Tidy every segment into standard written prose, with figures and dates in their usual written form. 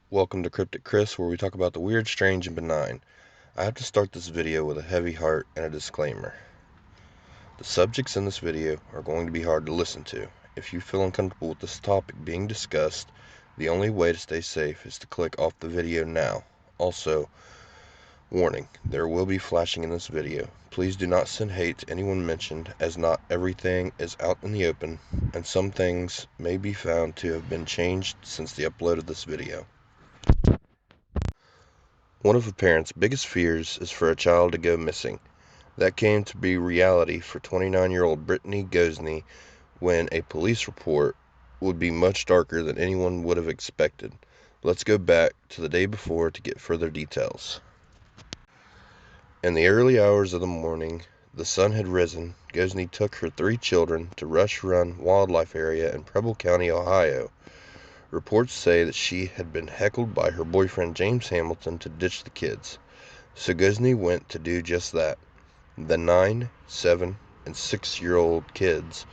Welcome to Cryptic Chris, where we talk about the weird, strange, and benign. I have to start this video with a heavy heart and a disclaimer. The subjects in this video are going to be hard to listen to. If you feel uncomfortable with this topic being discussed, the only way to stay safe is to click off the video now. Also, warning, there will be flashing in this video. Please do not send hate to anyone mentioned, as not everything is out in the open, and some things may be found to have been changed since the upload of this video. One of a parent's biggest fears is for a child to go missing. That came to be reality for 29-year-old Brittany Gosney when a police report would be much darker than anyone would have expected. Let's go back to the day before to get further details. In the early hours of the morning, the sun had risen. Gosney took her 3 children to Rush Run Wildlife Area in Preble County, Ohio. Reports say that she had been heckled by her boyfriend James Hamilton to ditch the kids. So Gosney went to do just that. The 9, 7, and 6-year-old kids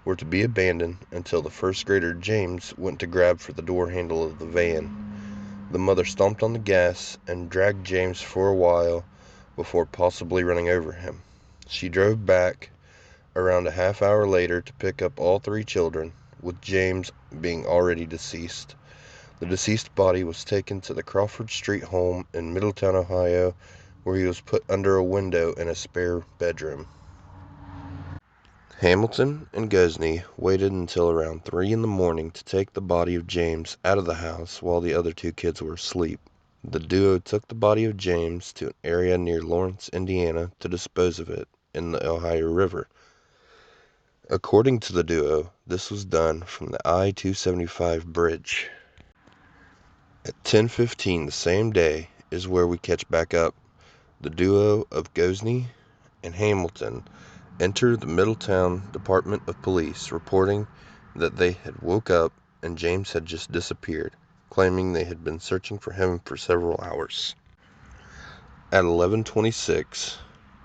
were to be abandoned until the first grader James went to grab for the door handle of the van. The mother stomped on the gas and dragged James for a while before possibly running over him. She drove back around a half hour later to pick up all 3 children, with James being already deceased. The deceased body was taken to the Crawford Street home in Middletown, Ohio, where he was put under a window in a spare bedroom. Hamilton and Gosney waited until around 3 in the morning to take the body of James out of the house while the other 2 kids were asleep. The duo took the body of James to an area near Lawrence, Indiana, to dispose of it in the Ohio River. According to the duo, this was done from the I-275 bridge. At 10:15 the same day is where we catch back up. The duo of Gosney and Hamilton enter the Middletown Department of Police, reporting that they had woke up and James had just disappeared, claiming they had been searching for him for several hours. At 11:26,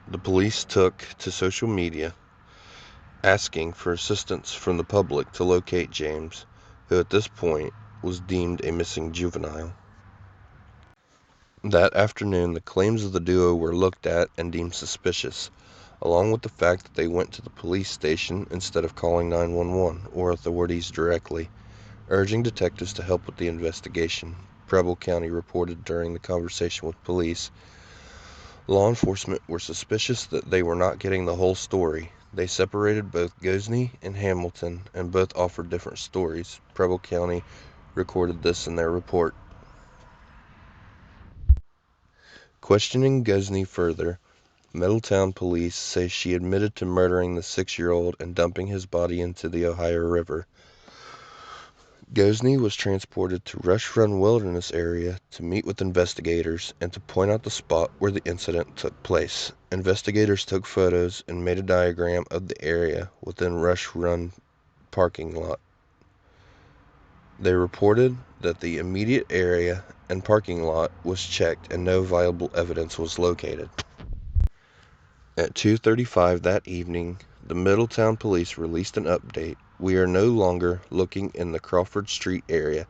the police took to social media asking for assistance from the public to locate James, who at this point was deemed a missing juvenile. That afternoon, the claims of the duo were looked at and deemed suspicious, along with the fact that they went to the police station instead of calling 911 or authorities directly, urging detectives to help with the investigation. Preble County reported during the conversation with police. Law enforcement were suspicious that they were not getting the whole story. They separated both Gosney and Hamilton, and both offered different stories. Preble County recorded this in their report. Questioning Gosney further, Middletown police say she admitted to murdering the 6-year-old and dumping his body into the Ohio River. Gosney was transported to Rush Run Wilderness Area to meet with investigators and to point out the spot where the incident took place. Investigators took photos and made a diagram of the area within Rush Run parking lot. They reported that the immediate area and parking lot was checked and no viable evidence was located. At 2:35 that evening, the Middletown police released an update. We are no longer looking in the Crawford Street area.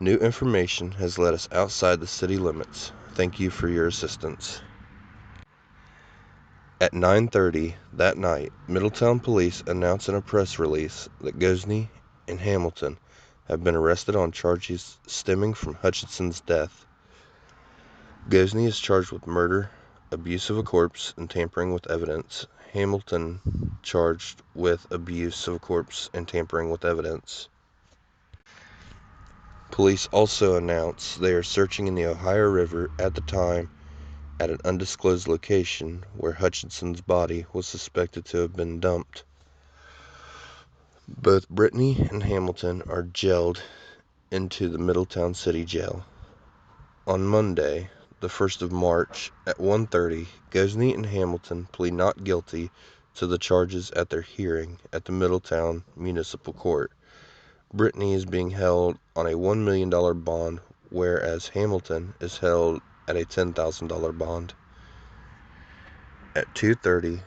New information has led us outside the city limits. Thank you for your assistance. At 9:30 that night, Middletown police announced in a press release that Gosney and Hamilton have been arrested on charges stemming from Hutchinson's death. Gosney is charged with murder, abuse of a corpse, and tampering with evidence. Hamilton charged with abuse of a corpse and tampering with evidence. Police also announced they are searching in the Ohio River at the time at an undisclosed location where Hutchinson's body was suspected to have been dumped. Both Brittany and Hamilton are jailed into the Middletown City Jail. On Monday, the 1st of March, at 1:30, Gosney and Hamilton plead not guilty to the charges at their hearing at the Middletown Municipal Court. Brittany is being held on a $1 million bond, whereas Hamilton is held at a $10,000 bond. At 2:30,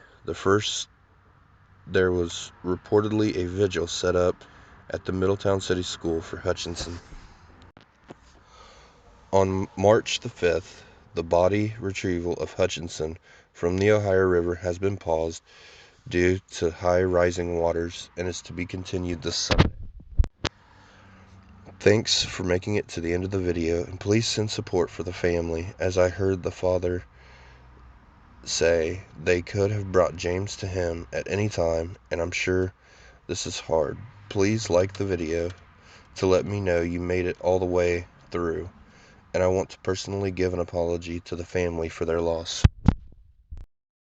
there was reportedly a vigil set up at the Middletown City School for Hutchinson. On March the 5th, the body retrieval of Hutchinson from the Ohio River has been paused due to high rising waters and is to be continued this Sunday. Thanks for making it to the end of the video, and please send support for the family, as I heard the father say they could have brought James to him at any time, and I'm sure this is hard. Please like the video to let me know you made it all the way through, and I want to personally give an apology to the family for their loss.